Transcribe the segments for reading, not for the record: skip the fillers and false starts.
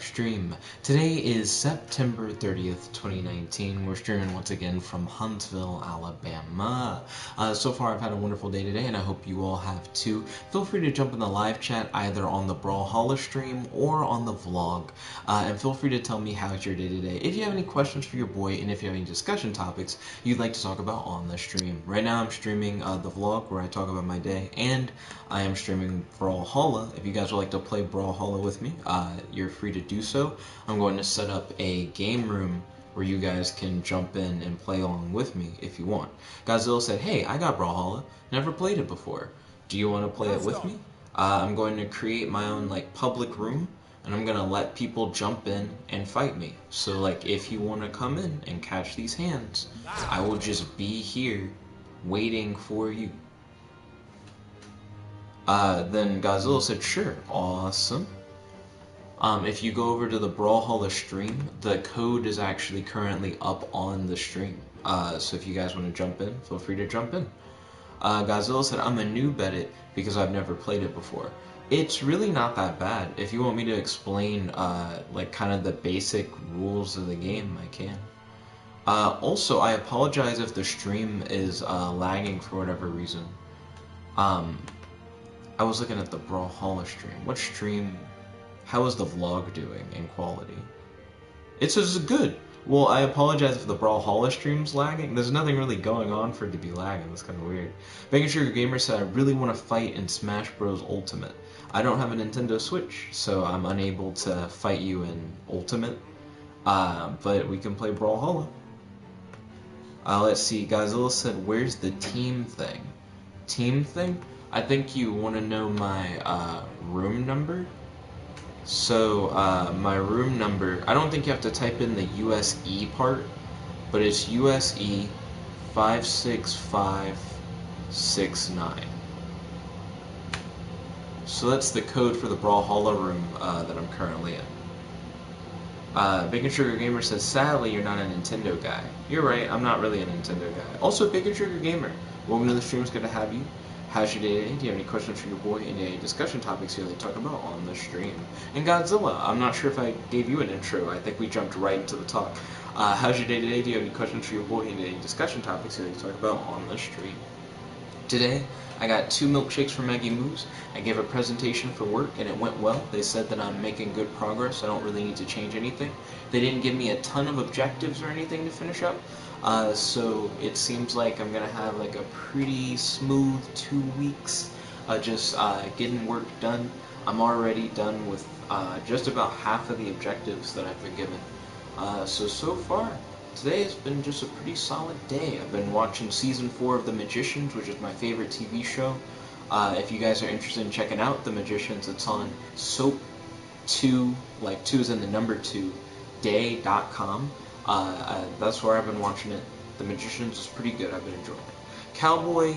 live stream. Today is September 30th, 2019. We're streaming once again from Huntsville, Alabama. So far I've had a wonderful day today and I hope you all have too. Feel free to jump in the live chat either on the Brawlhalla stream or on the vlog. And feel free to tell me how's your day today. If you have any questions for your boy and if you have any discussion topics you'd like to talk about on the stream. Right now I'm streaming the vlog where I talk about my day, and I am streaming Brawlhalla. If you guys would like to play Brawlhalla with me, you're free to do so. I'm going to set up a game room where you guys can jump in and play along with me if you want. Godzilla said, hey, I got Brawlhalla, never played it before. Do you want to play it with me? I'm going to create my own public room, and I'm going to let people jump in and fight me. So if you want to come in and catch these hands, I will just be here waiting for you. Then Godzilla said, sure, awesome. If you go over to the Brawlhalla stream, the code is actually currently up on the stream. So if you guys want to jump in, feel free to jump in. Godzilla said, I'm a noob at it because I've never played it before. It's really not that bad. If you want me to explain, kind of the basic rules of the game, I can. Also, I apologize if the stream is lagging for whatever reason. I was looking at the Brawlhalla stream. What stream? How is the vlog doing in quality? It says good. Well, I apologize if the Brawlhalla stream's lagging. There's nothing really going on for it to be lagging. That's kind of weird. Bacon Sugar Gamer said, I really want to fight in Smash Bros. Ultimate. I don't have a Nintendo Switch, so I'm unable to fight you in Ultimate. But we can play Brawlhalla. Let's see. Godzilla said, where's the team thing? Team thing? I think you want to know my room number. So my room number, I don't think you have to type in the USE part, but it's USE 56569. So that's the code for the Brawlhalla room that I'm currently in. Bacon Sugar Gamer says, sadly you're not a Nintendo guy. You're right, I'm not really a Nintendo guy. Also, Bacon Sugar Gamer, welcome to the stream, it's good to have you. How's your day today? Do you have any questions for your boy? Any discussion topics you'd like to talk about on the stream? And Godzilla, I'm not sure if I gave you an intro. I think we jumped right into the talk. How's your day today? Do you have any questions for your boy? Any discussion topics you'd like to talk about on the stream? Today, I got 2 milkshakes from Maggie Moo's. I gave a presentation for work and it went well. They said that I'm making good progress. I don't really need to change anything. They didn't give me a ton of objectives or anything to finish up. So it seems like I'm going to have a pretty smooth 2 weeks just getting work done. I'm already done with just about half of the objectives that I've been given. So far, today has been just a pretty solid day. I've been watching Season 4 of The Magicians, which is my favorite TV show. If you guys are interested in checking out The Magicians, it's on soap2, 2 is in the number 2, day.com. That's where I've been watching it. The Magicians is pretty good. I've been enjoying it. Cowboy,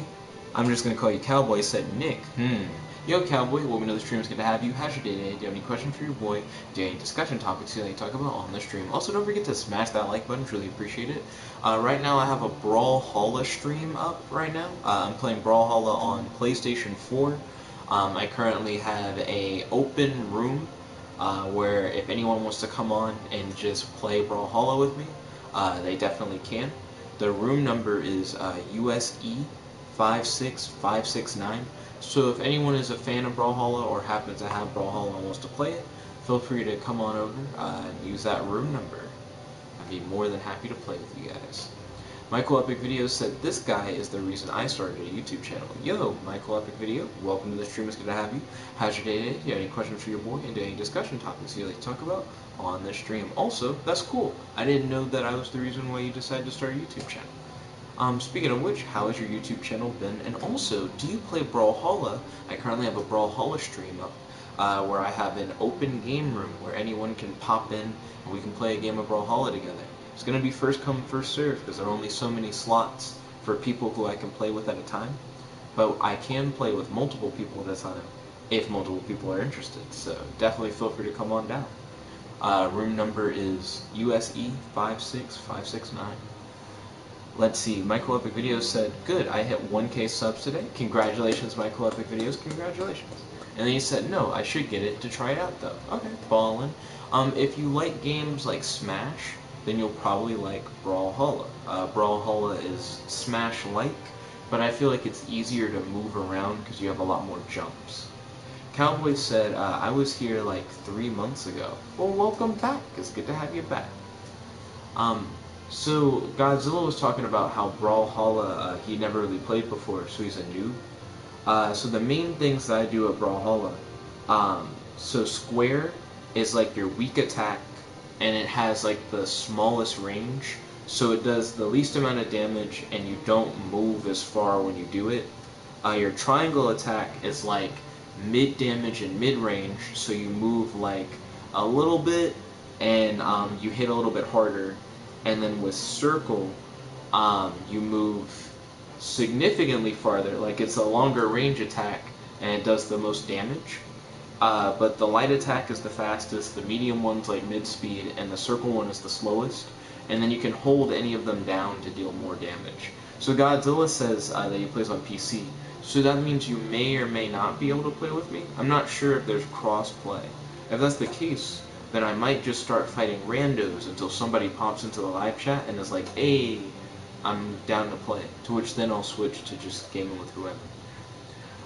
I'm just going to call you Cowboy, said Nick. Yo, Cowboy, welcome to the stream. It's good to have you. How's your day today? Do you have any questions for your boy? Do you have any discussion topics you'd like to talk about on the stream? Also, don't forget to smash that like button. Really appreciate it. Right now, I have a Brawlhalla stream up right now. I'm playing Brawlhalla on PlayStation 4. I currently have a open room where if anyone wants to come on and just play Brawlhalla with me, they definitely can. The room number is USE 56569. So if anyone is a fan of Brawlhalla or happens to have Brawlhalla and wants to play it, feel free to come on over and use that room number. I'd be more than happy to play with you guys. Michael Epic Videos said, this guy is the reason I started a YouTube channel. Yo, Michael Epic Video, welcome to the stream, it's good to have you. How's your day today? Do you have any questions for your boy? And any discussion topics you'd like to talk about on the stream? Also, that's cool. I didn't know that I was the reason why you decided to start a YouTube channel. Speaking of which, how has your YouTube channel been? And also, do you play Brawlhalla? I currently have a Brawlhalla stream up where I have an open game room where anyone can pop in and we can play a game of Brawlhalla together. It's going to be first come, first serve because there are only so many slots for people who I can play with at a time. But I can play with multiple people at a time if multiple people are interested. So definitely feel free to come on down. Room number is USE 56569. Let's see, Michael Epic Videos said, good, I hit 1K subs today. Congratulations, Michael Epic Videos, congratulations. And then he said, no, I should get it to try it out though. Okay, ballin'. If you like games like Smash, then you'll probably like Brawlhalla. Brawlhalla is Smash-like, but I feel like it's easier to move around because you have a lot more jumps. Cowboy said, I was here like 3 months ago. Well, welcome back. It's good to have you back. So Godzilla was talking about how Brawlhalla he never really played before, so he's a noob. So the main things that I do at Brawlhalla, so square is like your weak attack, and it has like the smallest range, so it does the least amount of damage, and you don't move as far when you do it. Your triangle attack is like mid damage and mid range, so you move like a little bit, and you hit a little bit harder. And then with circle, you move significantly farther, like it's a longer range attack, and it does the most damage. But the light attack is the fastest, the medium one's like mid-speed, and the circle one is the slowest. And then you can hold any of them down to deal more damage. So Godzilla says that he plays on PC, so that means you may or may not be able to play with me. I'm not sure if there's cross-play. If that's the case, then I might just start fighting randos until somebody pops into the live chat and is like, hey, I'm down to play. To which then I'll switch to just gaming with whoever.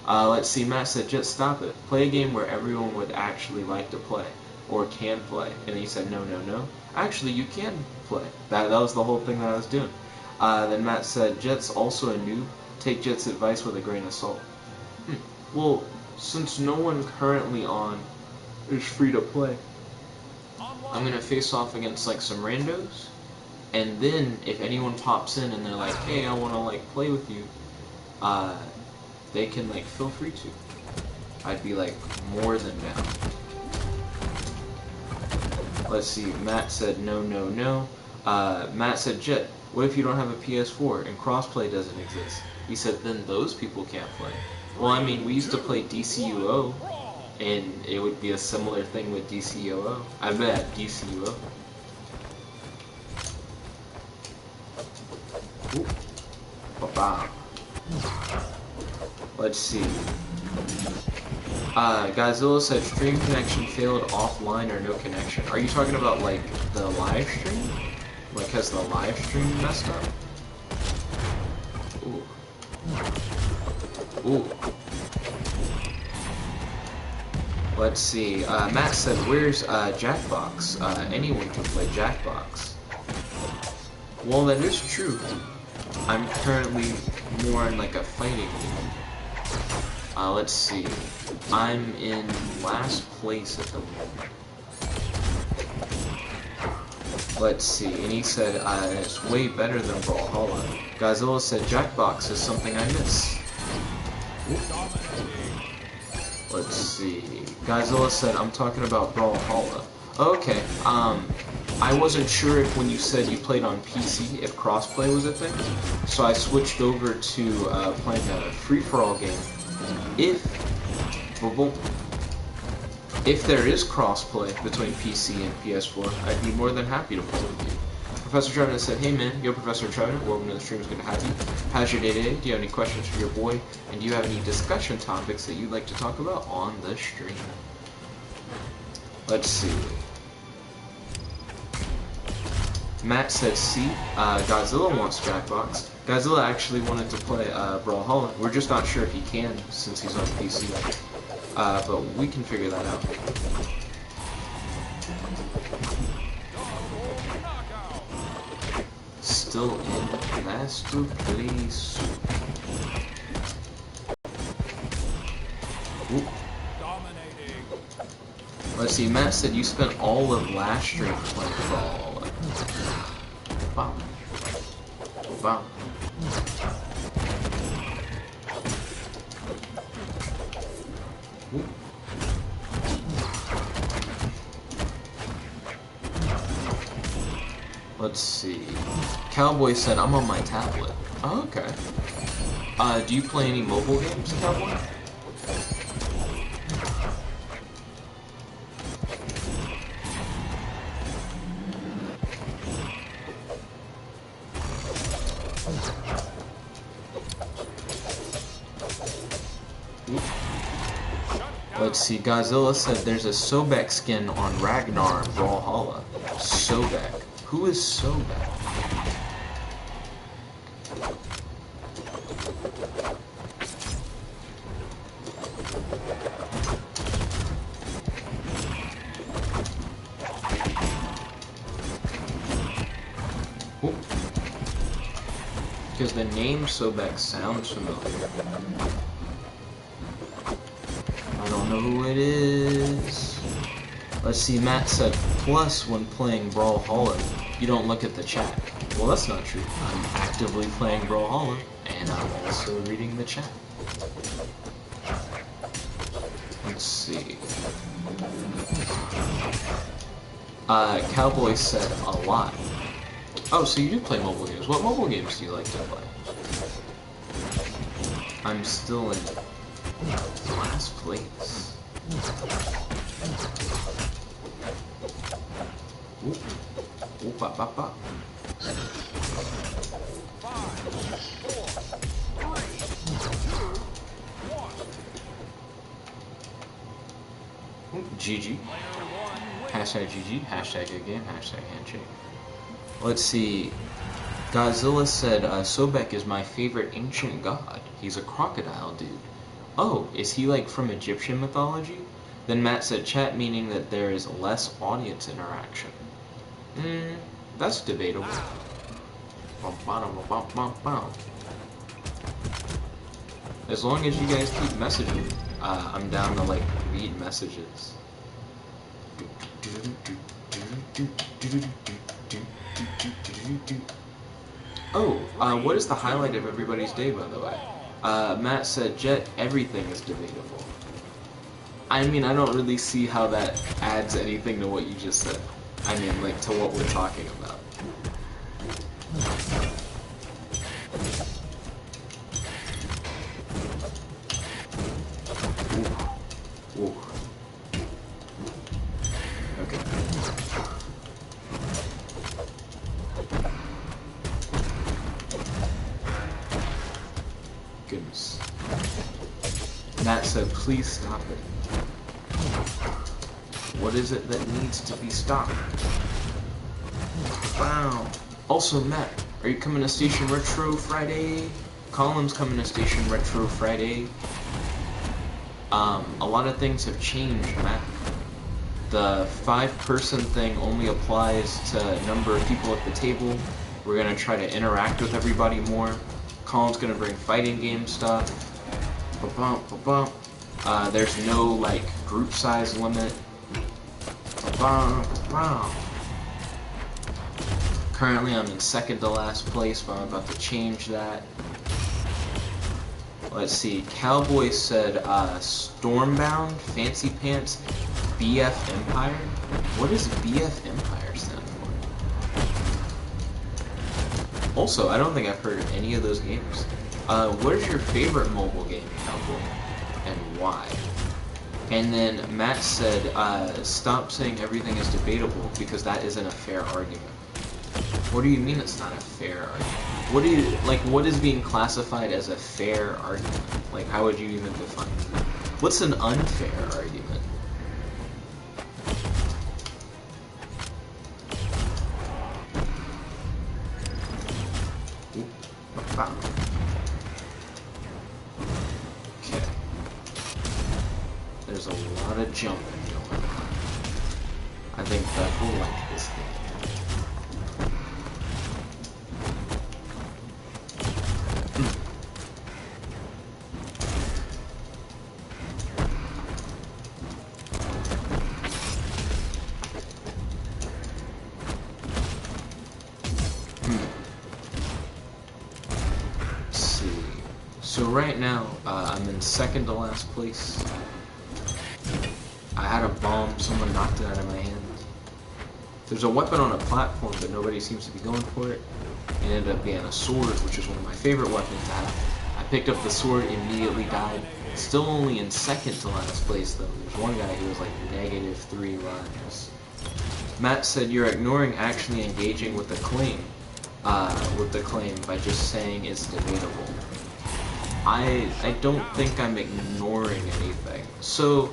Let's see, Matt said, just stop it. Play a game where everyone would actually like to play, or can play. And he said, no, no, no. Actually, you can play. That was the whole thing that I was doing. Then Matt said, Jet's also a noob. Take Jet's advice with a grain of salt. Well, since no one currently on is free to play, I'm going to face off against like some randos, and then if anyone pops in and they're like, hey, I want to like play with you, they can like feel free to. I'd be like more than down. Let's see, Matt said no, no, no. Matt said, Jet, what if you don't have a PS4 and crossplay doesn't exist? He said, then those people can't play. Well, I mean, we used to play DCUO, and it would be a similar thing with DCUO. I bet DCUO. Ooh. Ba-ba. Let's see. Godzilla said stream connection failed offline or no connection. Are you talking about like the live stream? Like has the live stream messed up? Ooh. Ooh. Let's see. Matt said, where's Jackbox? Anyone can play Jackbox. Well, that is true. I'm currently more in like a fighting game. Let's see. I'm in last place at the moment. Let's see. And he said, it's way better than Brawlhalla. Godzilla said, Jackbox is something I miss. Let's see. Godzilla said, I'm talking about Brawlhalla. Okay, I wasn't sure if when you said you played on PC, if crossplay was a thing. So I switched over to playing a free-for-all game. If there is crossplay between PC and PS4, I'd be more than happy to play with you. Professor Trevor said, hey man, yo Professor Trevor, welcome to the stream, it's good to have you. How's your day today? Do you have any questions for your boy? And do you have any discussion topics that you'd like to talk about on the stream? Let's see. Matt said, see, Godzilla wants Jackbox. Godzilla actually wanted to play Brawlhalla. We're just not sure if he can since he's on PC. But we can figure that out. Still in master place. Ooh. Let's see, Matt said you spent all of last stream playing Brawlhalla. Wow. Wow. Ooh. Let's see. Cowboy said, I'm on my tablet. Oh, okay. Do you play any mobile games, Cowboy? Let's see, Godzilla said there's a Sobek skin on Ragnar in Brawlhalla. Sobek. Who is Sobek? Because the name Sobek sounds familiar. I don't know who it is. Let's see, Matt said, plus when playing Brawlhalla, you don't look at the chat. Well, that's not true. I'm actively playing Brawlhalla, and I'm also reading the chat. Let's see. Cowboy said a lot. Oh, so you do play mobile games. What mobile games do you like to play? I'm still in last place. Ooh. Ooh, bop, bop, bop. 5, 4, 3, 2, 1. GG. Hashtag GG. Hashtag good game. Hashtag handshake. Let's see. Godzilla said, Sobek is my favorite ancient god. He's a crocodile dude. Oh, is he like from Egyptian mythology? Then Matt said chat meaning that there is less audience interaction. That's debatable. As long as you guys keep messaging, I'm down to like read messages. Oh, what is the highlight of everybody's day, by the way? Matt said, Jet, everything is debatable. I mean, I don't really see how that adds anything to what you just said. I mean, like, to what we're talking about. Ooh. Ooh. Okay. Goodness. Matt said, please stop it. What is it that needs to be stopped? Wow. Also, Matt, are you coming to Station Retro Friday? Colin's coming to Station Retro Friday. A lot of things have changed, Matt. The 5-person thing only applies to number of people at the table. We're gonna try to interact with everybody more. Colin's gonna bring fighting game stuff. There's no like group size limit. Currently I'm in second to last place, but I'm about to change that. Let's see, Cowboy said Stormbound, Fancy Pants, BF Empire. What does BF Empire stand for? Also, I don't think I've heard of any of those games. What is your favorite mobile game, Cowboy, and why? And then Matt said, stop saying everything is debatable because that isn't a fair argument. What do you mean it's not a fair argument? What do you, like, what is being classified as a fair argument? Like, how would you even define it? What's an unfair argument? Okay. There's a lot of jumping going on. I think Beth will like this game. So right now, I'm in second to last place. I had a bomb, someone knocked it out of my hand. There's a weapon on a platform, but nobody seems to be going for it. It ended up being a sword, which is one of my favorite weapons to have. I picked up the sword, immediately died. Still only in second to last place though. There's one guy who was like -3 lives. Matt said you're ignoring actually engaging with the claim by just saying it's debatable. I don't think I'm ignoring anything. So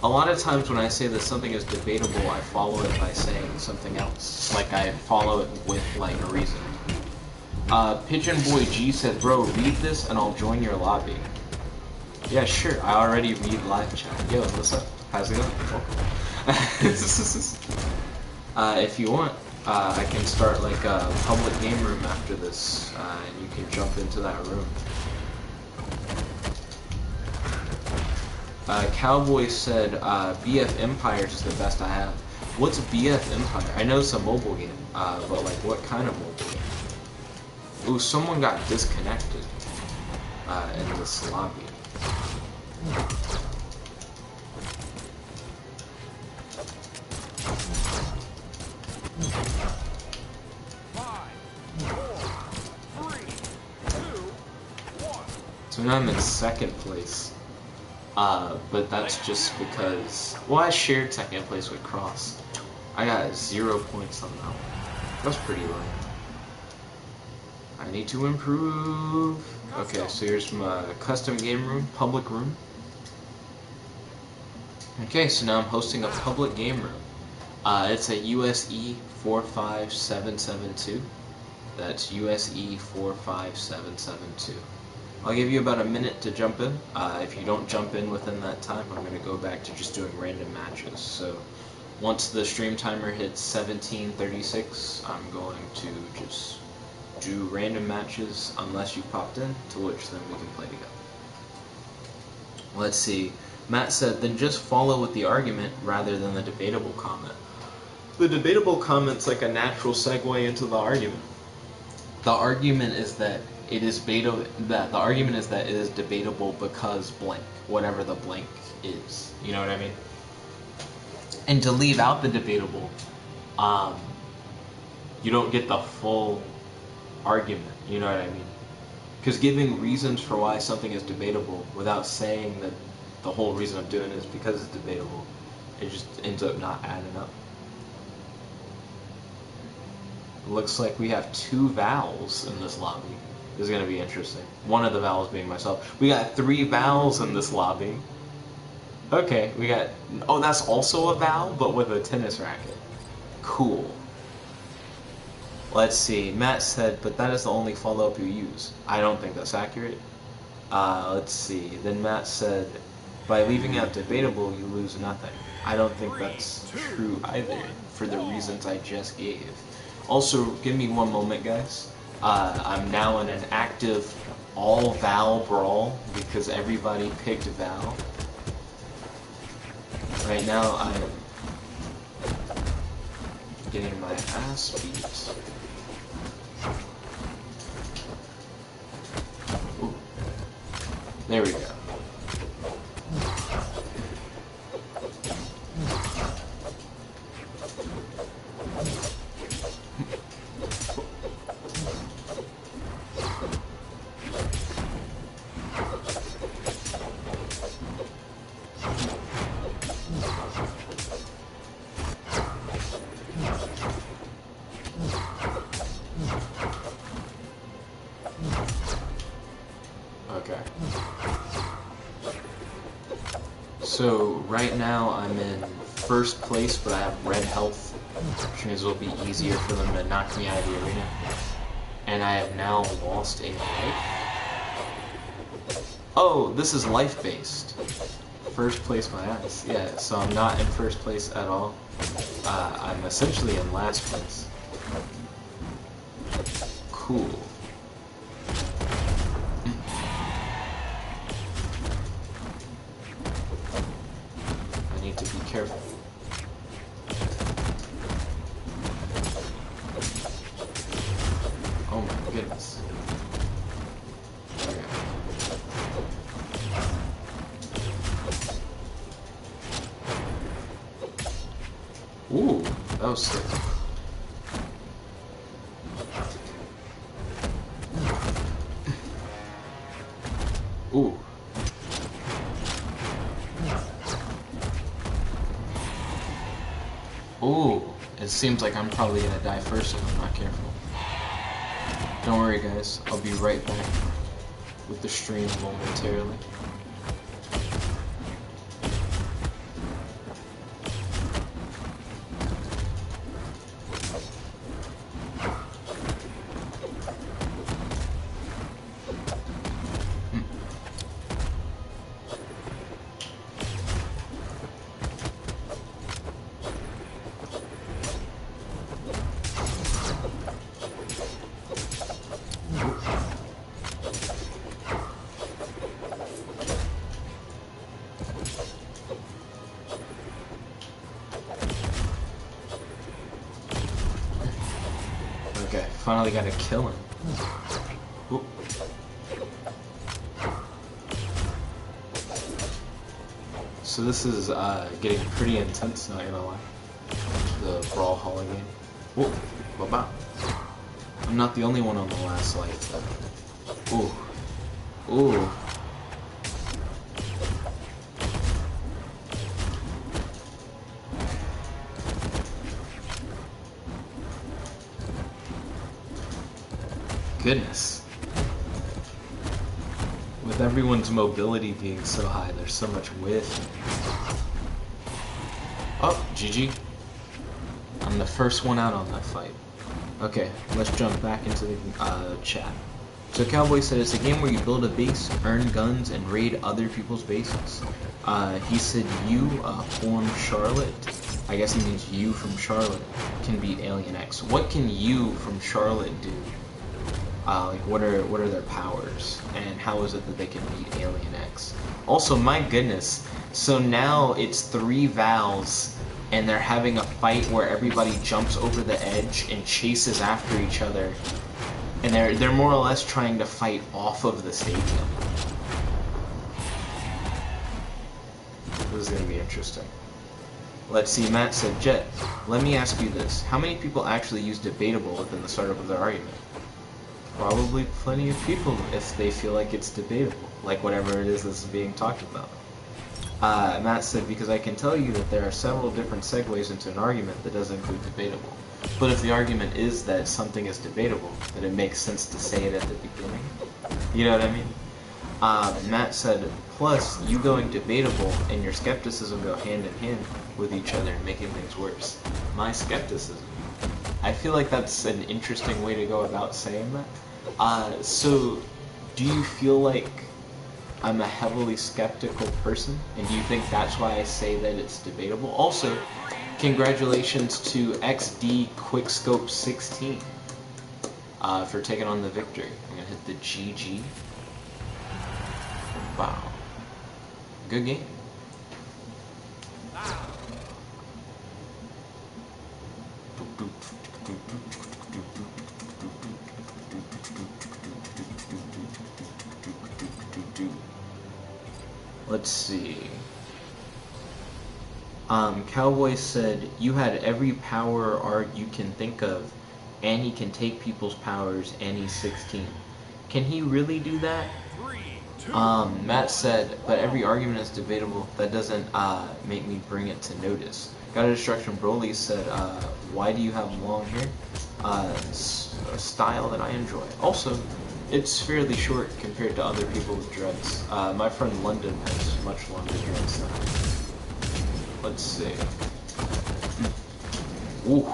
A lot of times when I say that something is debatable, I follow it by saying something else. Like I follow it with like a reason. Pigeon Boy G said, bro, read this and I'll join your lobby. Yeah, sure. I already read live chat. Yo, what's up? How's it going? Welcome. If you want, I can start like a public game room after this, and you can jump into that room. Cowboy said, BF Empire is the best I have. What's BF Empire? I know it's a mobile game, but like what kind of mobile game? Ooh, someone got disconnected in this lobby. So now I'm in second place. But that's just because, well, I shared second place with Cross. I got 0 points on that one. That's pretty low. I need to improve. Okay, so here's my custom game room, public room. Okay, so now I'm hosting a public game room. It's a USE 45772. That's USE 45772. I'll give you about a minute to jump in. If you don't jump in within that time, I'm going to go back to just doing random matches. So once the stream timer hits 17:36, I'm going to just do random matches unless you popped in, to which then we can play together. Let's see. Matt said, then just follow with the argument rather than the debatable comment. The debatable comment's like a natural segue into the argument. The argument is that it is the argument is that it is debatable because blank, whatever the blank is. You know what I mean? And to leave out the debatable, you don't get the full argument. You know what I mean? Because giving reasons for why something is debatable without saying that the whole reason I'm doing it is because it's debatable, it just ends up not adding up. Looks like we have 2 vowels in this lobby. This is going to be interesting. One of the vowels being myself. We got 3 vowels in this lobby. Okay, we got... Oh, that's also a vowel, but with a tennis racket. Cool. Let's see. Matt said, but that is the only follow-up you use. I don't think that's accurate. Let's see. Then Matt said, by leaving out debatable, you lose nothing. I don't think that's true either, for the reasons I just gave. Also, give me one moment, guys. I'm now in an active all-vowel brawl because everybody picked vowel. Right now, I'm getting my ass beat. Ooh. There we go. Okay. So right now I'm in first place, but I have red health, which means it'll be easier for them to knock me out of the arena. And I have now lost a life. Oh, this is life-based. First place my ass. Yeah, so I'm not in first place at all. I'm essentially in last place. Cool. I need to be careful. Oh my goodness. Okay. Ooh, that was sick. Ooh. Ooh, it seems like I'm probably gonna die first if I'm not careful. Don't worry guys, I'll be right back with the stream momentarily. finally got to kill him. Oop. So this is getting pretty intense, not gonna lie. The Brawlhalla game. Whoa, bye-bye. I'm not the only one on the last life. Ooh. Ooh. Goodness. With everyone's mobility being so high, there's so much width. Oh, GG. I'm the first one out on that fight. Okay, let's jump back into the chat. So Cowboy said it's a game where you build a base, earn guns, and raid other people's bases. He said you form Charlotte. I guess he means you from Charlotte can beat Alien X. What can you from Charlotte do? Like what are their powers, and how is it that they can beat Alien X? Also, my goodness, so now it's 3 Vals, and they're having a fight where everybody jumps over the edge and chases after each other, and they're more or less trying to fight off of the stadium. This is gonna be interesting. Let's see, Matt said, Jet, let me ask you this. How many people actually use debatable within the startup of their argument? Probably plenty of people if they feel like it's debatable, like whatever it is that's being talked about. Matt said, because I can tell you that there are several different segues into an argument that doesn't include debatable. But if the argument is that something is debatable, then it makes sense to say it at the beginning. You know what I mean? Matt said, plus, you going debatable and your skepticism go hand in hand with each other, making things worse. My skepticism. I feel like that's an interesting way to go about saying that. So, do you feel like I'm a heavily skeptical person, and do you think that's why I say that it's debatable? Also, congratulations to XD Quickscope 16 for taking on the victory. I'm gonna hit the GG. Wow, good game. Let's see. Cowboy said, you had every power art you can think of, and he can take people's powers, and he's 16. Can he really do that? Matt said, but every argument is debatable. That doesn't make me bring it to notice. Got a Destruction Broly said, why do you have long hair? It's a style that I enjoy. Also, it's fairly short compared to other people with dreads. My friend London has much longer dreads than I do. Let's see. Ooh.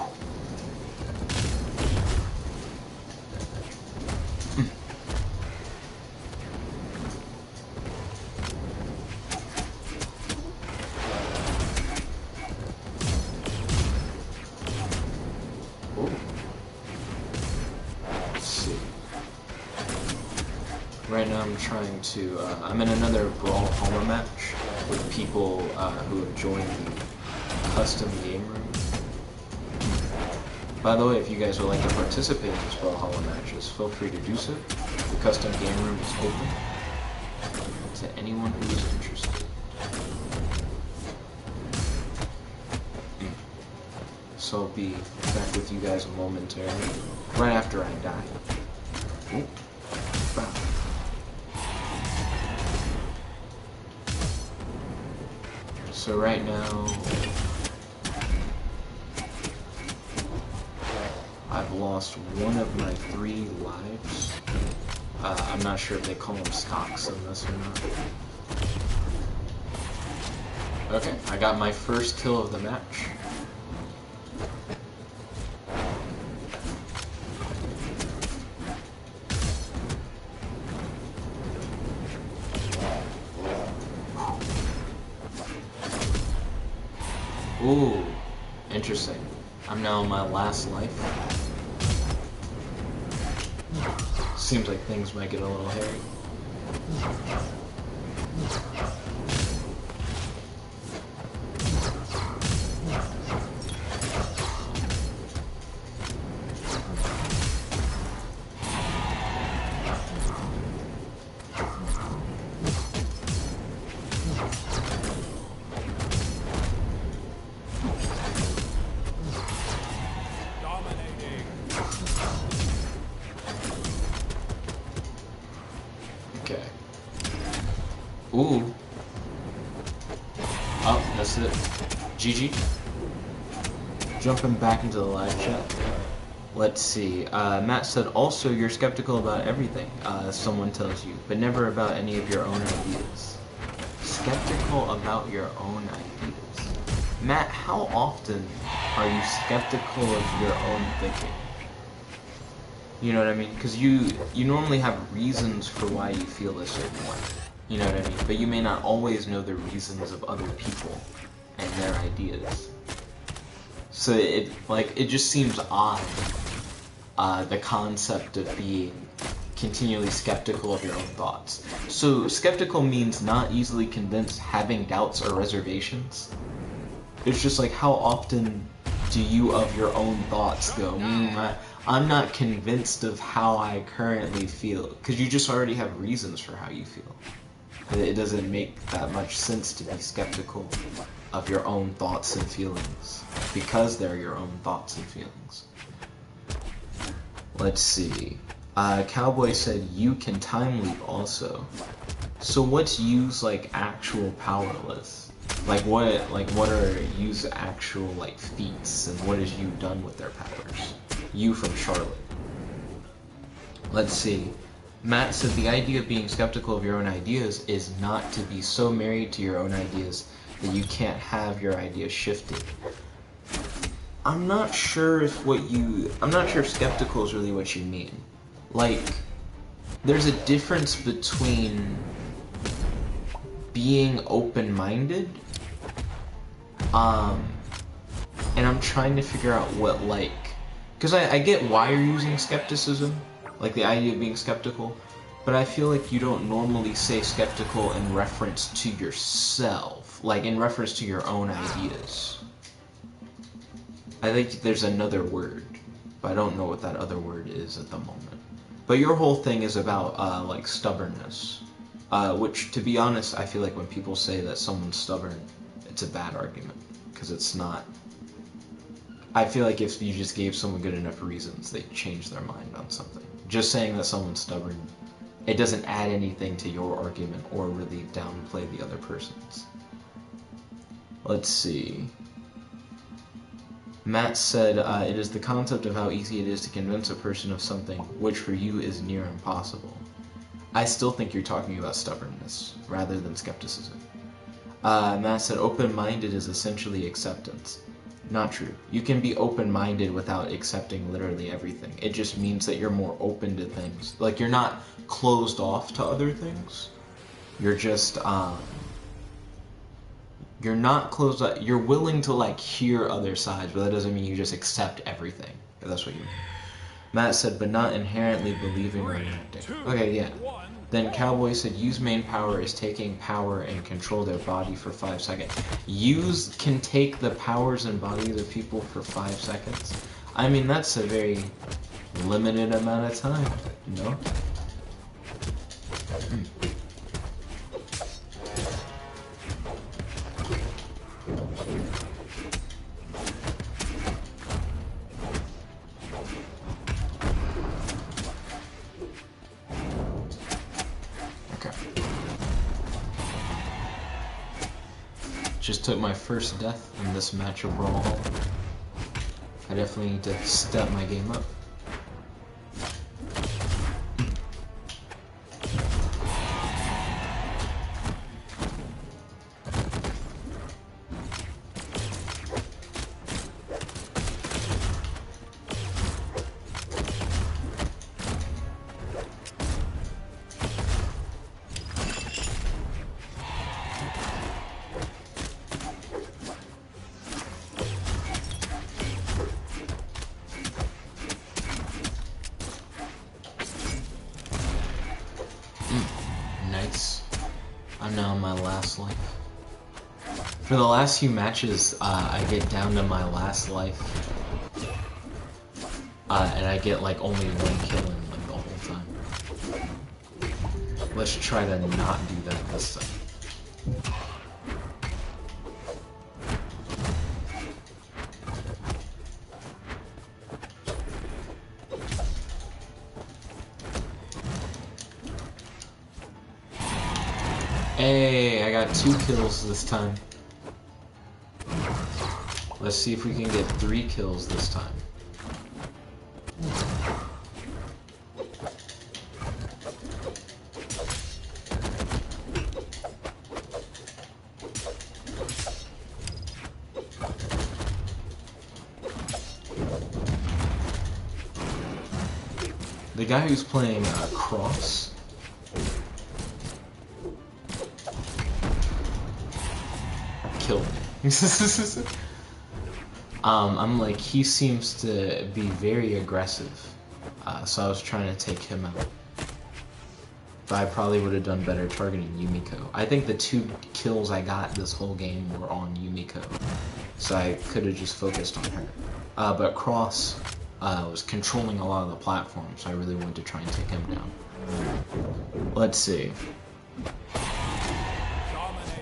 Right now I'm trying to, I'm in another Brawlhalla match with people who have joined the custom game room. By the way, if you guys would like to participate in these Brawlhalla matches, feel free to do so. The custom game room is open to anyone who is interested. So I'll be back with you guys momentarily, right after I die. Ooh. Wow. So right now, I've lost one of my 3 lives. I'm not sure if they call them stocks in this or not. Okay, I got my first kill of the match. Ooh, interesting. I'm now on my last life. Seems like things might get a little hairy. Ooh. Oh, that's it. GG. Jumping back into the live chat. Let's see. Matt said, also, you're skeptical about everything someone tells you, but never about any of your own ideas. Skeptical about your own ideas. Matt, how often are you skeptical of your own thinking? You know what I mean? Because you normally have reasons for why you feel a certain way. You know what I mean? But you may not always know the reasons of other people and their ideas. So it just seems odd, the concept of being continually skeptical of your own thoughts. So skeptical means not easily convinced, having doubts or reservations. It's just like, how often do you of your own thoughts go, I'm not convinced of how I currently feel, because you just already have reasons for how you feel. It doesn't make that much sense to be skeptical of your own thoughts and feelings, because they're your own thoughts and feelings. Let's see. Cowboy said you can time leap also. So what's Yu's like actual power list? What are Yu's actual like feats, and what has Yu done with their powers? Yu from Charlotte. Let's see. Matt said the idea of being skeptical of your own ideas is not to be so married to your own ideas that you can't have your ideas shifted. I'm not sure if skeptical is really what you mean. Like, there's a difference between being open-minded, and I'm trying to figure out what, like, because I get why you're using skepticism, like the idea of being skeptical, but I feel like you don't normally say skeptical in reference to yourself, like in reference to your own ideas. I think there's another word, but I don't know what that other word is at the moment. But your whole thing is about, like, stubbornness, which, to be honest, I feel like when people say that someone's stubborn, it's a bad argument, because it's not. I feel like if you just gave someone good enough reasons, they'd change their mind on something. Just saying that someone's stubborn, it doesn't add anything to your argument or really downplay the other person's. Let's see. Matt said, it is the concept of how easy it is to convince a person of something, which for you is near impossible. I still think you're talking about stubbornness, rather than skepticism. Matt said, open-minded is essentially acceptance. Not true. You can be open-minded without accepting literally everything. It just means that you're more open to things. Like, you're not closed off to other things. You're just, you're not closed up. You're willing to, like, hear other sides, but that doesn't mean you just accept everything, if that's what you mean. Matt said, but not inherently believing or enacting. Okay, yeah. Then Cowboy said, Yu's main power is taking power and control their body for 5 seconds. Yus can take the powers and bodies of people for 5 seconds? I mean, that's a very limited amount of time, you know? Just took my first death in this match of Brawlhalla. I definitely need to step my game up. I'm now on my last life. For the last few matches, I get down to my last life. And I get like only 1 kill in like the whole time. Let's try to not do that this time. Hey, I got 2 kills this time. Let's see if we can get 3 kills this time. The guy who's playing Cross. Killed me. I'm like, he seems to be very aggressive. So I was trying to take him out. But I probably would have done better targeting Yumiko. I think the 2 kills I got this whole game were on Yumiko. So I could have just focused on her. But Cross was controlling a lot of the platform, so I really wanted to try and take him down. Let's see.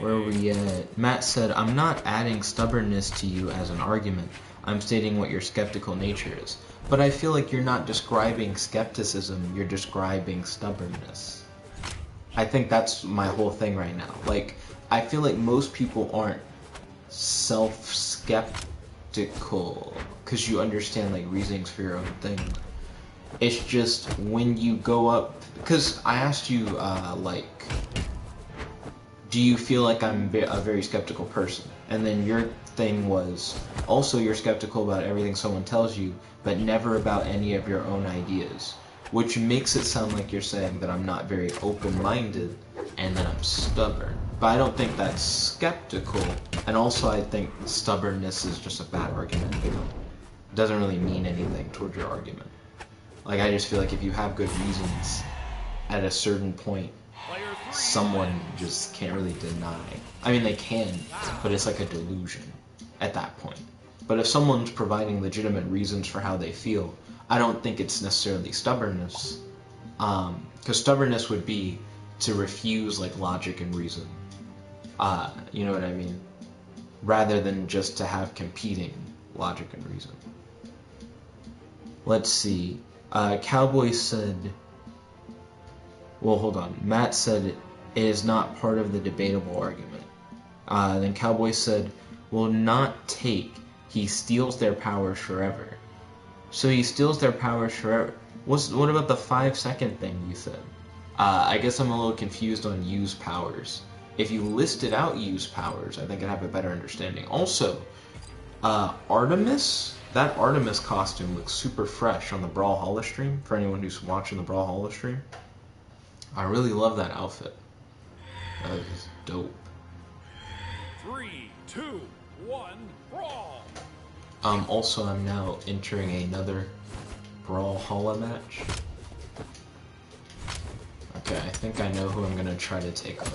Where are we at? Matt said, I'm not adding stubbornness to you as an argument. I'm stating what your skeptical nature is. But I feel like you're not describing skepticism, you're describing stubbornness. I think that's my whole thing right now. Like, I feel like most people aren't self-skeptical because you understand, like, reasonings for your own thing. It's just when you go up... Because I asked you, like... Do you feel like I'm a very skeptical person? And then your thing was, also you're skeptical about everything someone tells you, but never about any of your own ideas. Which makes it sound like you're saying that I'm not very open-minded, and that I'm stubborn. But I don't think that's skeptical, and also I think stubbornness is just a bad argument. It doesn't really mean anything toward your argument. Like, I just feel like if you have good reasons, at a certain point, someone just can't really deny. I mean, they can, but it's like a delusion at that point. But if someone's providing legitimate reasons for how they feel, I don't think it's necessarily stubbornness. Because stubbornness would be to refuse, like, logic and reason. You know what I mean? Rather than just to have competing logic and reason. Let's see. Cowboy said... Well, hold on. Matt said it is not part of the debatable argument. Then Cowboy said, will not take. He steals their powers forever. So he steals their powers forever. What about the 5-second thing you said? I guess I'm a little confused on use powers. If you listed out use powers, I think I'd have a better understanding. Also, Artemis? That Artemis costume looks super fresh on the Brawlhalla stream, for anyone who's watching the Brawlhalla stream. I really love that outfit. That is dope. 3, 2, 1, brawl! Also, I'm now entering another Brawlhalla match. Okay, I think I know who I'm gonna try to take on.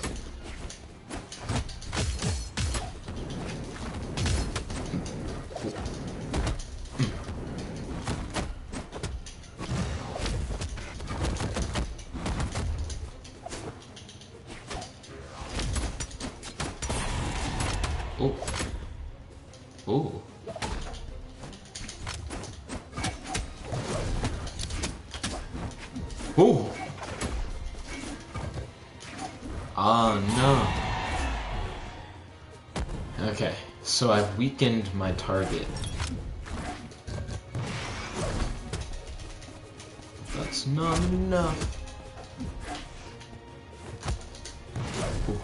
Oh. Oh. Oh. Oh no. Okay, so I've weakened my target. That's not enough. Ooh.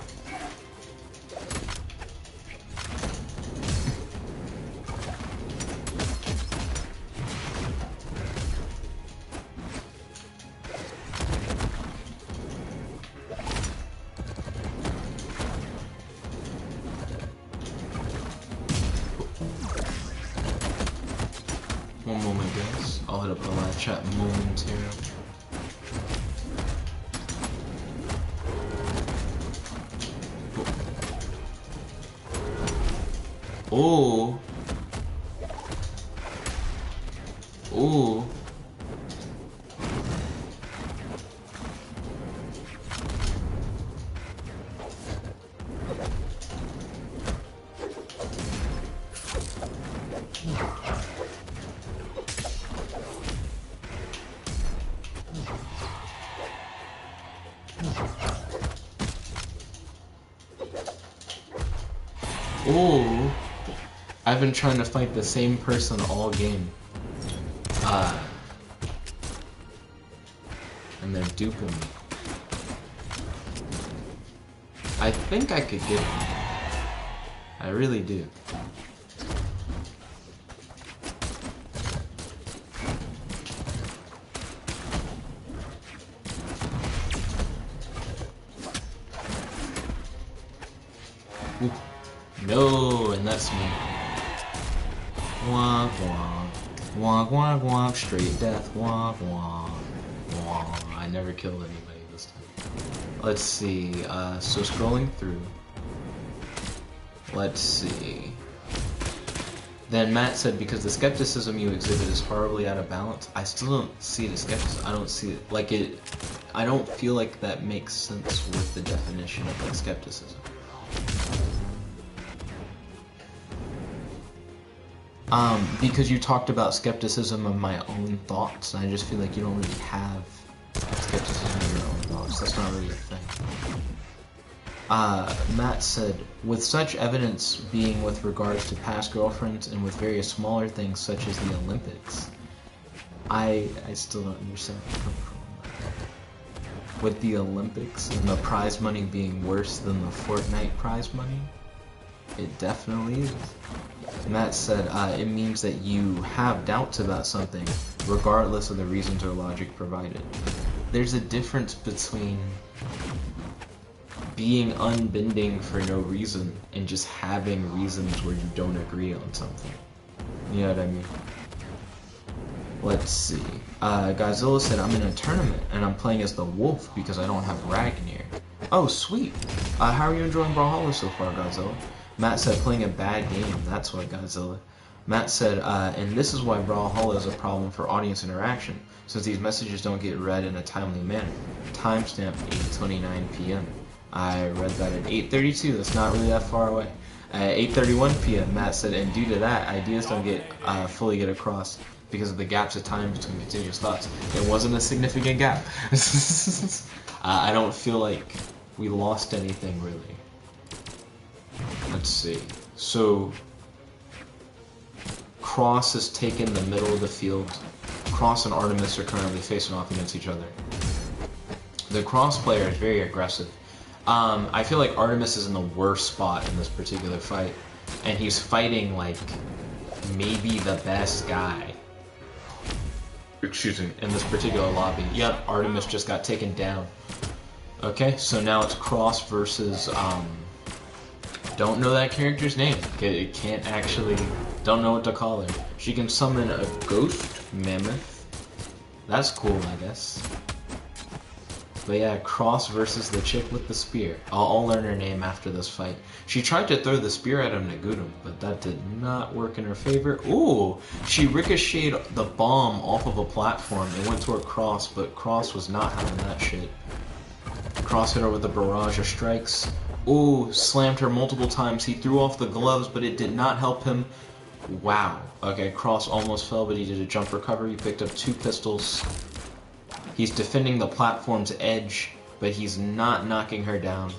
One moment, guys. I'll hit up the live chat momentarily. Oh. Oh. Oh, I've been trying to fight the same person all game. And they're duping me. I think I could get him. I really do. Ooh. No, and that's me. Womp womp. Womp womp womp. Straight death. Womp womp. Womp. I never killed anybody this time. Let's see. So scrolling through. Let's see. Then Matt said, because the skepticism you exhibit is horribly out of balance. I still don't see the skepticism. I don't see it. Like it. I don't feel like that makes sense with the definition of like skepticism. Because you talked about skepticism of my own thoughts, and I just feel like you don't really have skepticism of your own thoughts. That's not really a thing. Matt said, with such evidence being with regards to past girlfriends and with various smaller things such as the Olympics, I still don't understand where you come from. With the Olympics and the prize money being worse than the Fortnite prize money, it definitely is. Matt said, it means that you have doubts about something, regardless of the reasons or logic provided. There's a difference between being unbending for no reason and just having reasons where you don't agree on something. You know what I mean? Let's see. Godzilla said, I'm in a tournament and I'm playing as the wolf because I don't have Ragnar. Oh, sweet. How are you enjoying Brawlhalla so far, Godzilla? Matt said, playing a bad game. That's why, Godzilla. Matt said, and this is why Brawlhalla is a problem for audience interaction, since these messages don't get read in a timely manner. Timestamp 8:29 p.m. I read that at 8:32. That's not really that far away. At 8:31 p.m., Matt said, and due to that, ideas don't get fully get across because of the gaps of time between continuous thoughts. It wasn't a significant gap. I don't feel like we lost anything, really. Let's see. So, Cross has taken the middle of the field. Cross and Artemis are currently facing off against each other. The Cross player is very aggressive. I feel like Artemis is in the worst spot in this particular fight. And he's fighting, like, maybe the best guy. Excuse me, in this particular lobby. Yep, Artemis just got taken down. Okay, so now it's Cross versus, don't know that character's name. It can't actually, don't know what to call her. She can summon a ghost mammoth. That's cool, I guess. But yeah, Cross versus the chick with the spear. I'll learn her name after this fight. She tried to throw the spear at him to goot him, but that did not work in her favor. Ooh, she ricocheted the bomb off of a platform and went toward Cross, but Cross was not having that shit. Cross hit her with a barrage of strikes. Ooh, slammed her multiple times. He threw off the gloves, but it did not help him. Wow. Okay, Cross almost fell, but he did a jump recovery. He picked up 2 pistols. He's defending the platform's edge, but he's not knocking her down.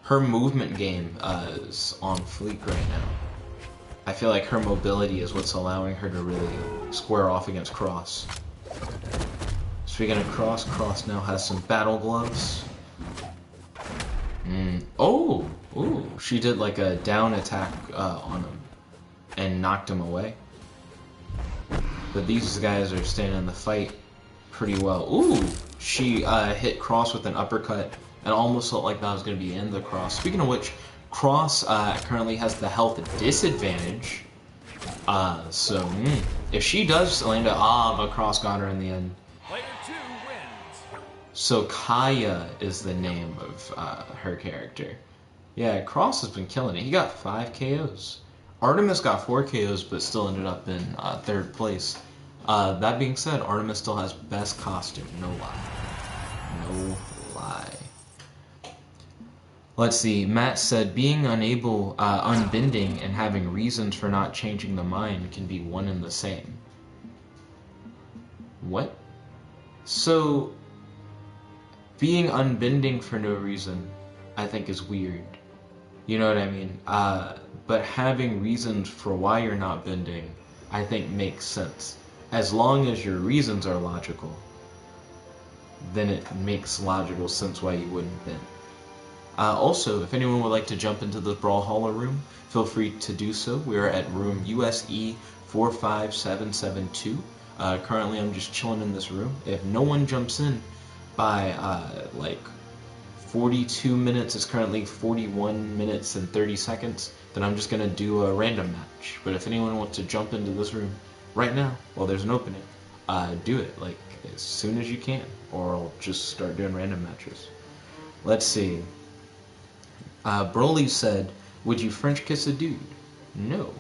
Her movement game is on fleek right now. I feel like her mobility is what's allowing her to really square off against Cross. Speaking of Cross, Cross now has some battle gloves. Oh! Ooh, she did like a down attack on him and knocked him away. But these guys are staying in the fight pretty well. Ooh! She hit Cross with an uppercut and almost looked like that was going to be in the Cross. Speaking of which, Cross currently has the health disadvantage. So, if she does land a but Cross got her in the end. Player 2 wins. So Kaya is the name of her character. Yeah, Cross has been killing it. He got 5 KOs. Artemis got 4 KOs, but still ended up in 3rd place. That being said, Artemis still has best costume. No lie. No lie. Let's see. Matt said, being unable, unbending, and having reasons for not changing the mind can be one and the same. What? So, being unbending for no reason, I think is weird. You know what I mean? But having reasons for why you're not bending, I think makes sense. As long as your reasons are logical, then it makes logical sense why you wouldn't bend. Also, if anyone would like to jump into the Brawlhalla room, feel free to do so. We are at room USE 45772. Currently, I'm just chilling in this room. If no one jumps in by like 42 minutes, it's currently 41 minutes and 30 seconds, then I'm just going to do a random match. But if anyone wants to jump into this room right now, while there's an opening, do it like as soon as you can, or I'll just start doing random matches. Let's see. Broly said, would you French kiss a dude? No.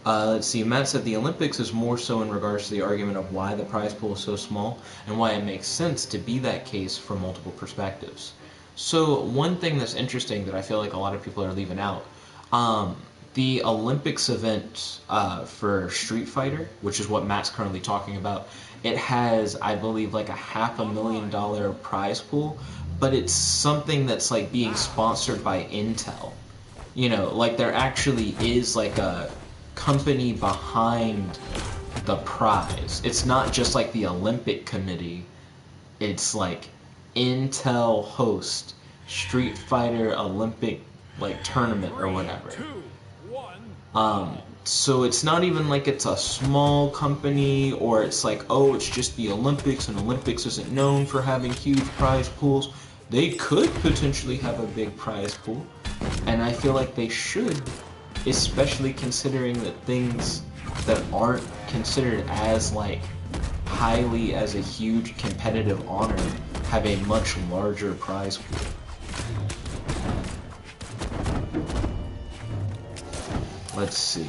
Let's see, Matt said the Olympics is more so in regards to the argument of why the prize pool is so small and why it makes sense to be that case from multiple perspectives. So one thing that's interesting that I feel like a lot of people are leaving out, the Olympics event for Street Fighter, which is what Matt's currently talking about, it has, I believe, like a $500,000 prize pool, but it's something that's like being sponsored by Intel. You know, like there actually is like a company behind the prize. It's not just like the Olympic Committee. It's like Intel host Street Fighter Olympic like tournament or whatever. So it's not even like it's a small company, or it's like, oh, it's just the Olympics and Olympics isn't known for having huge prize pools. They could potentially have a big prize pool, and I feel like they should, especially considering that things that aren't considered as like highly as a huge competitive honor have a much larger prize pool. Let's see.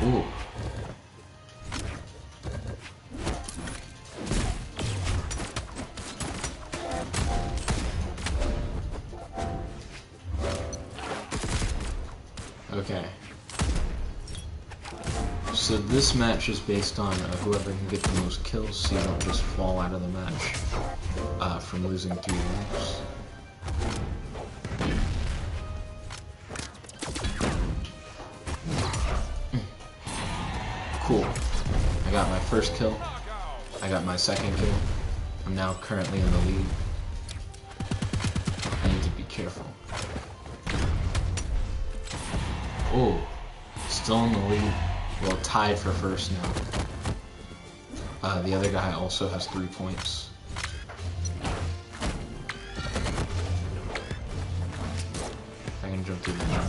Ooh. Okay. So this match is based on whoever can get the most kills, so you don't just fall out of the match from losing 3 rounds. Cool. I got my first kill. I got my second kill. I'm now currently in the lead. I need to be careful. Oh, still in the lead. Well, tied for first now. The other guy also has 3 points. I can jump through the net.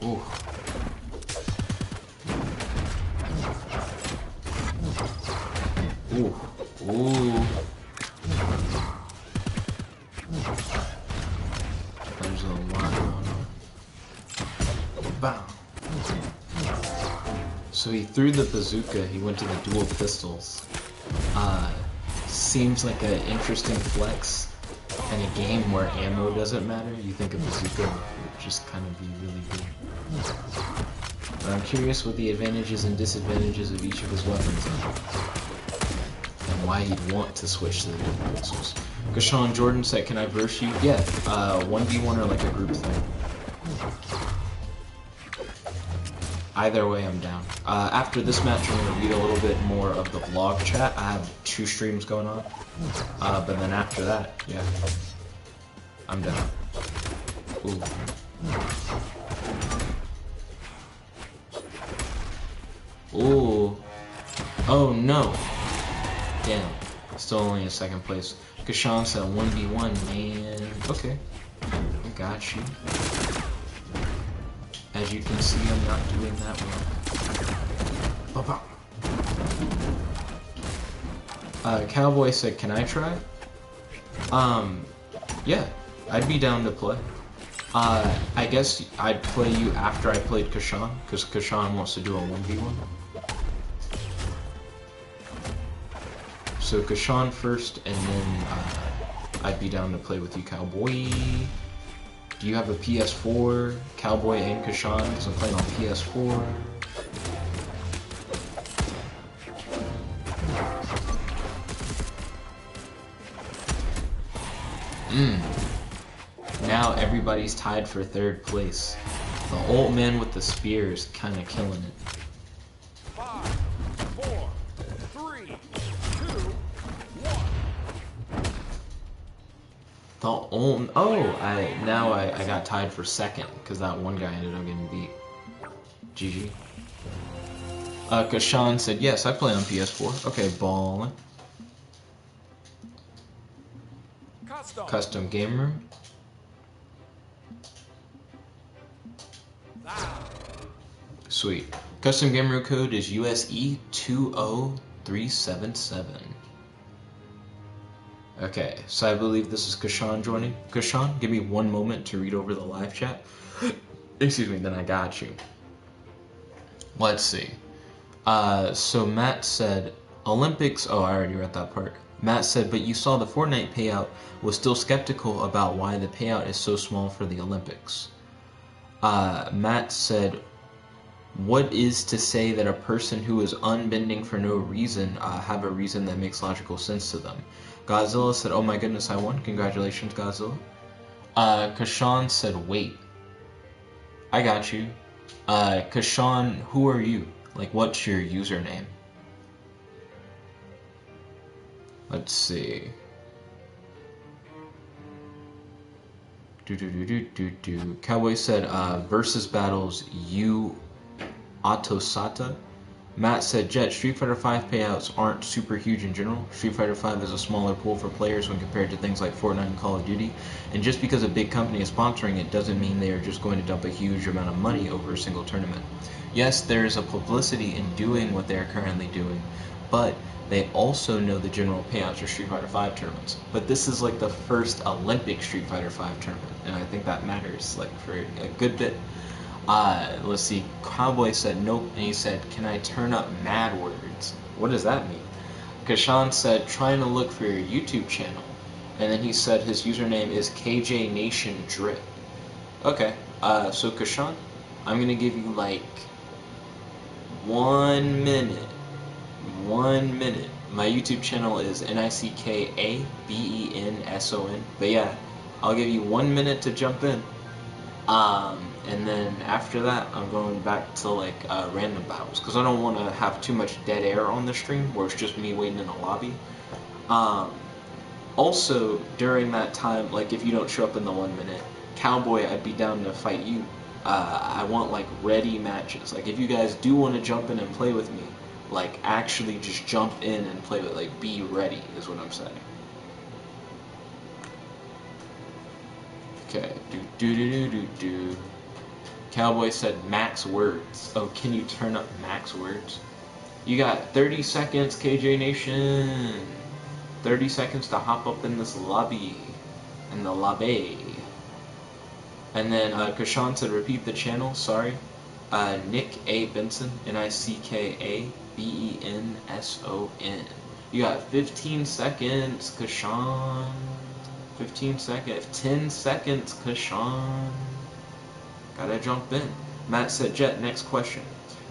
Ooh. Ooh. Ooh. There's a lot going on. Bam. So he threw the bazooka, he went to the dual pistols. Seems like an interesting flex in a game where ammo doesn't matter. You think a bazooka would just kind of be really good. But I'm curious what the advantages and disadvantages of each of his weapons are, and why he'd want to switch to the dual pistols. Gashawn Jordan said, can I verse you? Yeah, 1v1 or like a group thing. Either way, I'm down. After this match, I'm going to read a little bit more of the vlog chat. I have 2 streams going on. But then after that, yeah, I'm down. Ooh. Ooh. Oh no. Damn. Still only in 2nd place. Kashan said 1v1, man. Okay. I got you. As you can see, I'm not doing that well. Cowboy said, can I try? Yeah, I'd be down to play. I guess I'd play you after I played Kashan, because Kashan wants to do a 1v1. So Kashan first, and then I'd be down to play with you, Cowboy. Do you have a PS4? Cowboy and Kashan, because I'm playing on PS4. Now everybody's tied for third place. The old man with the spear is kind of killing it. 5, 4, 3, 2, 1. The old I got tied for second because that one guy ended up getting beat. GG. Kashan said yes, I play on PS4. Okay, ballin'. Custom game room. Sweet. Custom game room code is USE 20377. Okay, so I believe this is Kashan joining. Kashan, give me one moment to read over the live chat. Excuse me, then I got you. Let's see. So Matt said, Olympics... Oh, I already read that part. Matt said, but you saw the Fortnite payout, was still skeptical about why the payout is so small for the Olympics. Matt said, what is to say that a person who is unbending for no reason have a reason that makes logical sense to them? Godzilla said, oh my goodness, I won. Congratulations, Godzilla. Kashan said, wait. I got you. Kashan, who are you? Like, what's your username? Let's see. Cowboy said, versus battles, you Autosata. Matt said, Jet, Street Fighter V payouts aren't super huge in general. Street Fighter V is a smaller pool for players when compared to things like Fortnite and Call of Duty. And just because a big company is sponsoring it doesn't mean they are just going to dump a huge amount of money over a single tournament. Yes, there is a publicity in doing what they are currently doing, but they also know the general payouts for Street Fighter V tournaments. But this is like the first Olympic Street Fighter V tournament, and I think that matters like for a good bit. Let's see. Cowboy said nope, and he said, can I turn up mad words? What does that mean? Kashan said, trying to look for your YouTube channel. And then he said his username is KJ Nation Drip. Okay, so Kashan, I'm gonna give you like 1 minute. 1 minute. My YouTube channel is Nickabenson. But yeah, I'll give you 1 minute to jump in. And then after that, I'm going back to like random battles because I don't want to have too much dead air on the stream where it's just me waiting in a lobby. Also, during that time, like if you don't show up in the 1 minute, Cowboy, I'd be down to fight you. I want like ready matches. Like if you guys do want to jump in and play with me, like actually just jump in and play with, like be ready is what I'm saying. Okay, do. Cowboy said max words. Oh, can you turn up max words? You got 30 seconds, KJ Nation. 30 seconds to hop up in this lobby. In the lobby. And then Kashan said repeat the channel, sorry. Nickabenson, Nickabenson. You got 15 seconds, Kashan. 15 seconds. 10 seconds, Kashan. Gotta jump in. Matt said, Jet, next question.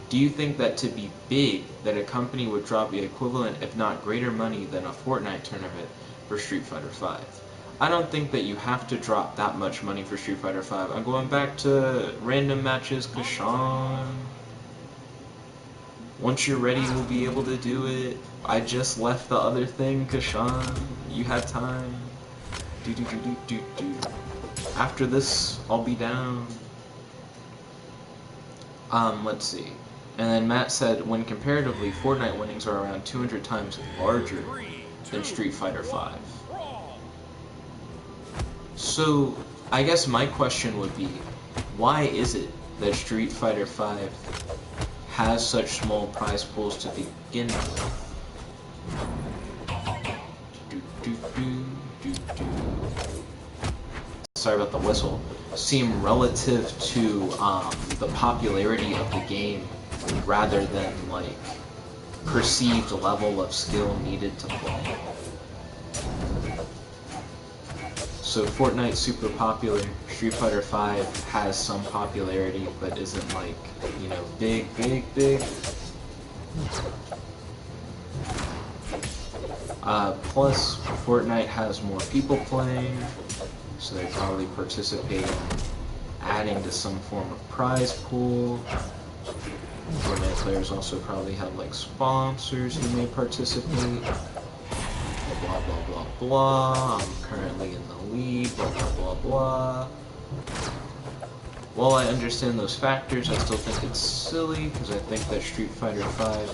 Do you think that to be big, that a company would drop the equivalent, if not greater money than a Fortnite tournament for Street Fighter V? I don't think that you have to drop that much money for Street Fighter V. I'm going back to random matches, Kashan. Once you're ready, we'll be able to do it. I just left the other thing, Kashan. You had time. Do. After this, I'll be down. Let's see. And then Matt said, when comparatively, Fortnite winnings are around 200 times larger than Street Fighter V. So, I guess my question would be, why is it that Street Fighter V has such small prize pools to begin with? Sorry about the whistle. Seem relative to the popularity of the game rather than like perceived level of skill needed to play. So Fortnite's super popular. Street Fighter V has some popularity, but isn't like, you know, big. Plus, Fortnite has more people playing, so they probably participate in adding to some form of prize pool. Fortnite players also probably have like sponsors who may participate. Blah blah blah blah. I'm currently in the lead. Blah blah blah blah. While I understand those factors, I still think it's silly because I think that Street Fighter V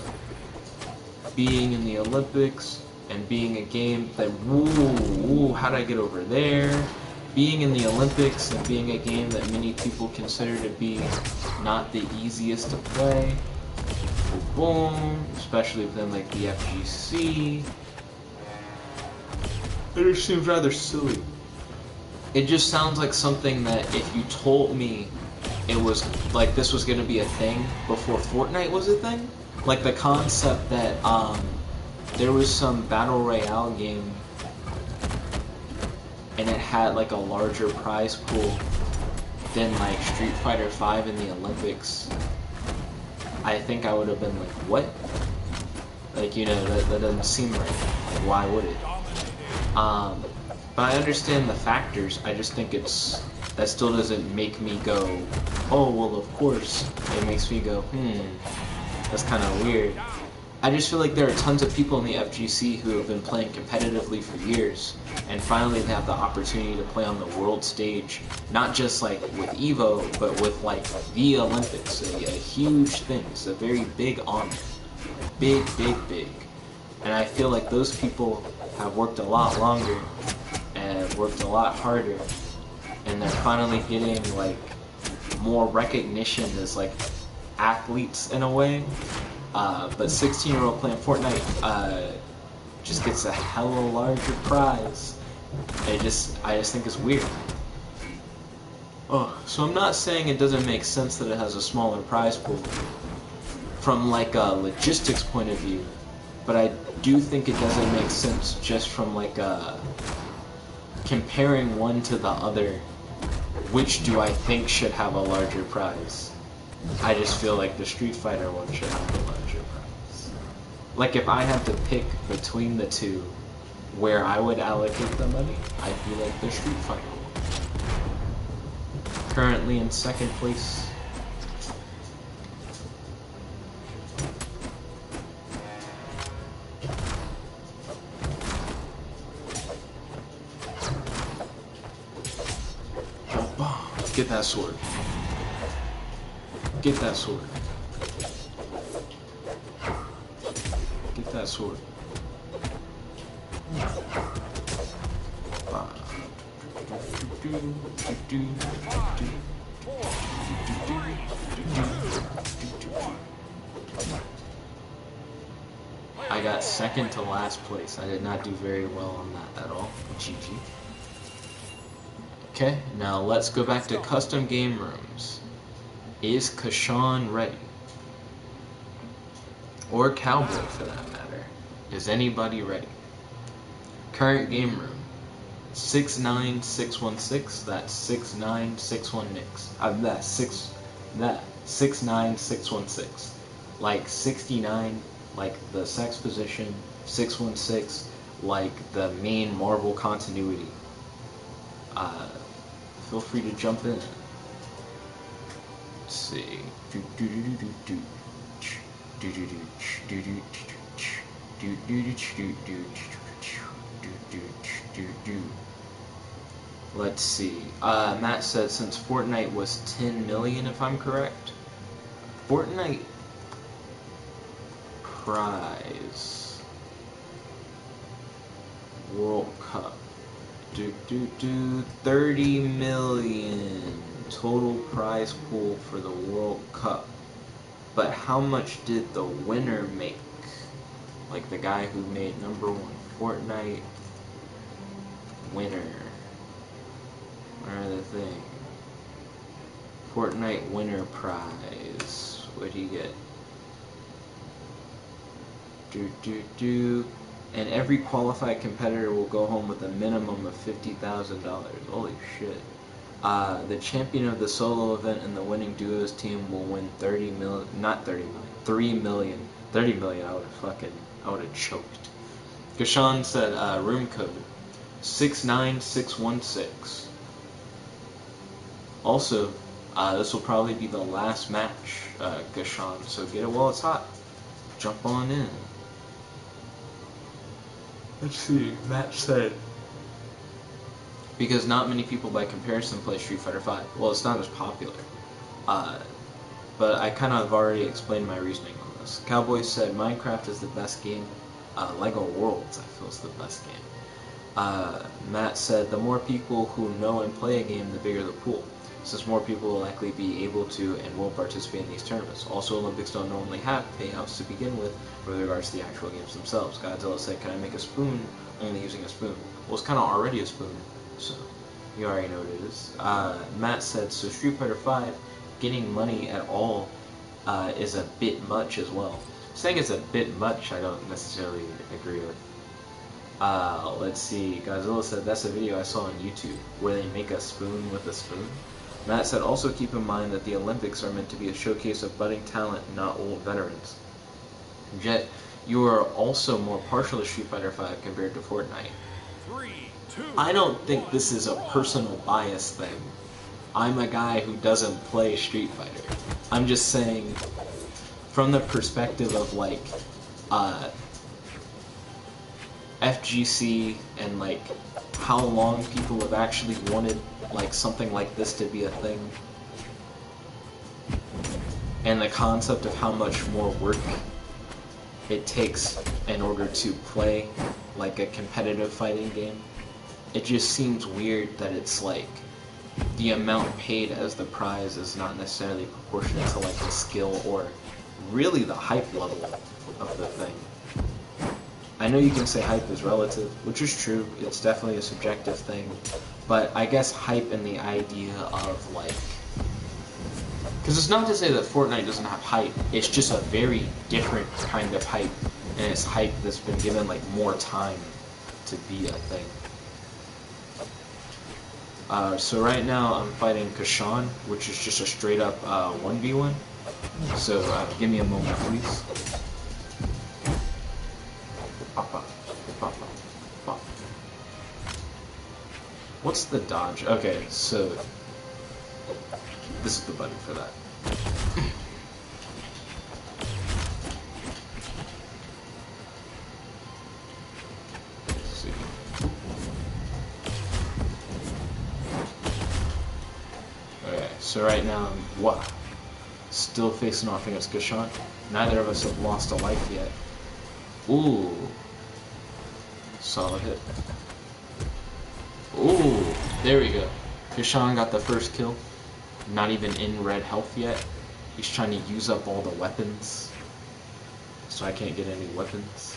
being in the Olympics and being a game that how'd I get over there? Being in the Olympics and being a game that many people consider to be not the easiest to play. Boom, especially within like the FGC. It just seems rather silly. It just sounds like something that if you told me it was like this was gonna be a thing before Fortnite was a thing, like the concept that there was some battle royale game and it had like a larger prize pool than like Street Fighter V in the Olympics, I think I would have been like, what? Like, you know, that doesn't seem right. Like, why would it? But I understand the factors. I just think that still doesn't make me go, oh, well, of course. It makes me go, that's kind of weird. I just feel like there are tons of people in the FGC who have been playing competitively for years, and finally they have the opportunity to play on the world stage, not just like with EVO, but with like the Olympics, a huge thing. It's a very big honor. Big. And I feel like those people have worked a lot longer and worked a lot harder, and they're finally getting like more recognition as like athletes in a way. But 16-year-old playing Fortnite just gets a hella larger prize. I just think it's weird. Oh, so I'm not saying it doesn't make sense that it has a smaller prize pool from like a logistics point of view, but I do think it doesn't make sense just from like comparing one to the other. Which do I think should have a larger prize? I just feel like the Street Fighter one should have a larger prize. Like if I had to pick between the two where I would allocate the money, I feel like the Street Fighter one. Currently in second place. Get that sword. Get that sword. Get that sword. I got second to last place. I did not do very well on that at all. GG. Okay, now let's go back to custom game rooms. Is Kashawn ready? Or Cowboy for that matter. Is anybody ready? Current game room. 69616. That's 69616. That's 69616. Like 69, like the sex position. 616, like the main Marvel continuity. Feel free to jump in. Let's see. Let's see. Matt said since Fortnite was 10 million, if I'm correct. Fortnite prize World Cup. 30 million total prize pool for the World Cup. But how much did the winner make? Like the guy who made #1 Fortnite winner. Where are the thing? Fortnite winner prize. What'd he get? And every qualified competitor will go home with a minimum of $50,000. Holy shit. The champion of the solo event and the winning duos team will win 30 million, not 30 million, 3 million. 30 million, I would have choked. Gashan said, room code 69616. Also, this will probably be the last match, Gashan, so get it while it's hot. Jump on in. Let's see, Matt said, because not many people by comparison play Street Fighter V. Well, it's not as popular. But I kind of already explained my reasoning on this. Cowboy said, Minecraft is the best game. Lego Worlds, I feel, is the best game. Matt said, the more people who know and play a game, the bigger the pool, since more people will likely be able to and will participate in these tournaments. Also, Olympics don't normally have payouts to begin with regards to the actual games themselves. Godzilla said, can I make a spoon only using a spoon? Well, it's kind of already a spoon, so you already know what it is. Matt said, so Street Fighter V, getting money at all is a bit much as well. Saying it's a bit much, I don't necessarily agree with. Let's see, Godzilla said, that's a video I saw on YouTube, where they make a spoon with a spoon. Matt said, also keep in mind that the Olympics are meant to be a showcase of budding talent, not old veterans. Jet, you are also more partial to Street Fighter V compared to Fortnite. 3, 2, I don't think this is a personal bias thing. I'm a guy who doesn't play Street Fighter. I'm just saying, from the perspective of, like, FGC and, like, how long people have actually wanted, like, something like this to be a thing, and the concept of how much more work it takes in order to play, like, a competitive fighting game, it just seems weird that it's, like, the amount paid as the prize is not necessarily proportionate to, like, the skill or really the hype level of the thing. I know you can say hype is relative, which is true, it's definitely a subjective thing, but I guess hype and the idea of, like, because it's not to say that Fortnite doesn't have hype, it's just a very different kind of hype, and it's hype that's been given, like, more time to be a thing. So right now I'm fighting Kashan, which is just a straight up 1v1, so give me a moment please. What's the dodge? Okay, so this is the button for that. Let's see. Okay, so right now I'm still facing off against Kashan. Neither of us have lost a life yet. Ooh. Solid hit. Ooh, there we go. Kashan got the first kill. Not even in red health yet. He's trying to use up all the weapons, so I can't get any weapons.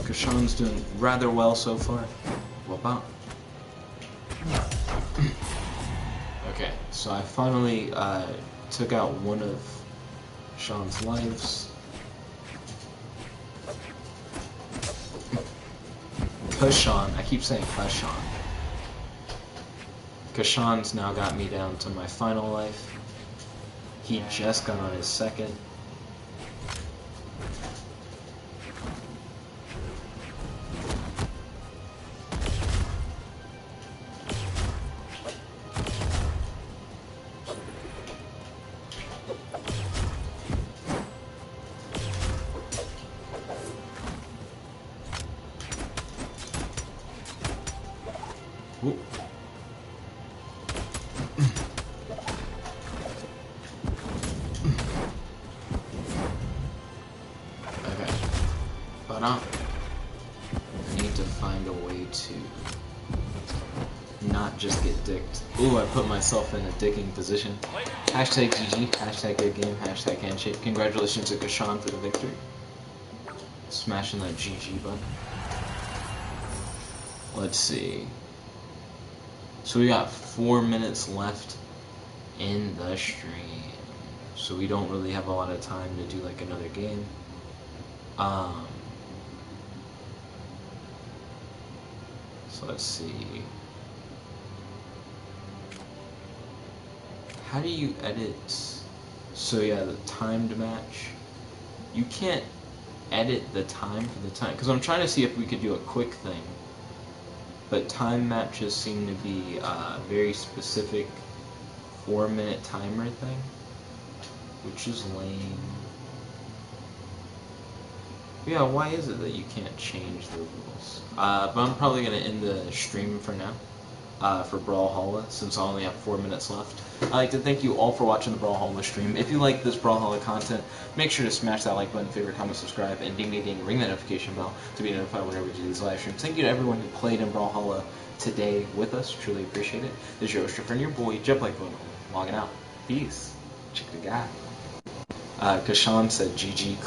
Kashan's doing rather well so far. What about? Okay, so I finally took out one of Sean's lives. Kashan, I keep saying Kashan. Kashan's now got me down to my final life. He just got on his second. Ooh. But I need to find a way to not just get dicked. Ooh, I put myself in a dicking position. Hashtag GG, hashtag good game, hashtag handshake. Congratulations to Kashan for the victory. Smashing that GG button. Let's see. So we got 4 minutes left in the stream. So we don't really have a lot of time to do like another game. So let's see. How do you edit? So yeah, the timed match. You can't edit the time for the time, because I'm trying to see if we could do a quick thing. But time matches seem to be a very specific 4-minute timer thing, which is lame. Yeah, why is it that you can't change the rules? But I'm probably going to end the stream for now, for Brawlhalla, since I only have 4 minutes left. I'd like to thank you all for watching the Brawlhalla stream. If you like this Brawlhalla content, make sure to smash that like button, favorite, comment, subscribe, and ding ding ding, ring that notification bell to be notified whenever we do these live streams. Thank you to everyone who played in Brawlhalla today with us. Truly appreciate it. This is your host, your friend, your boy, Jump Like Boom, logging out. Peace. Check the guy. Kashan said GG.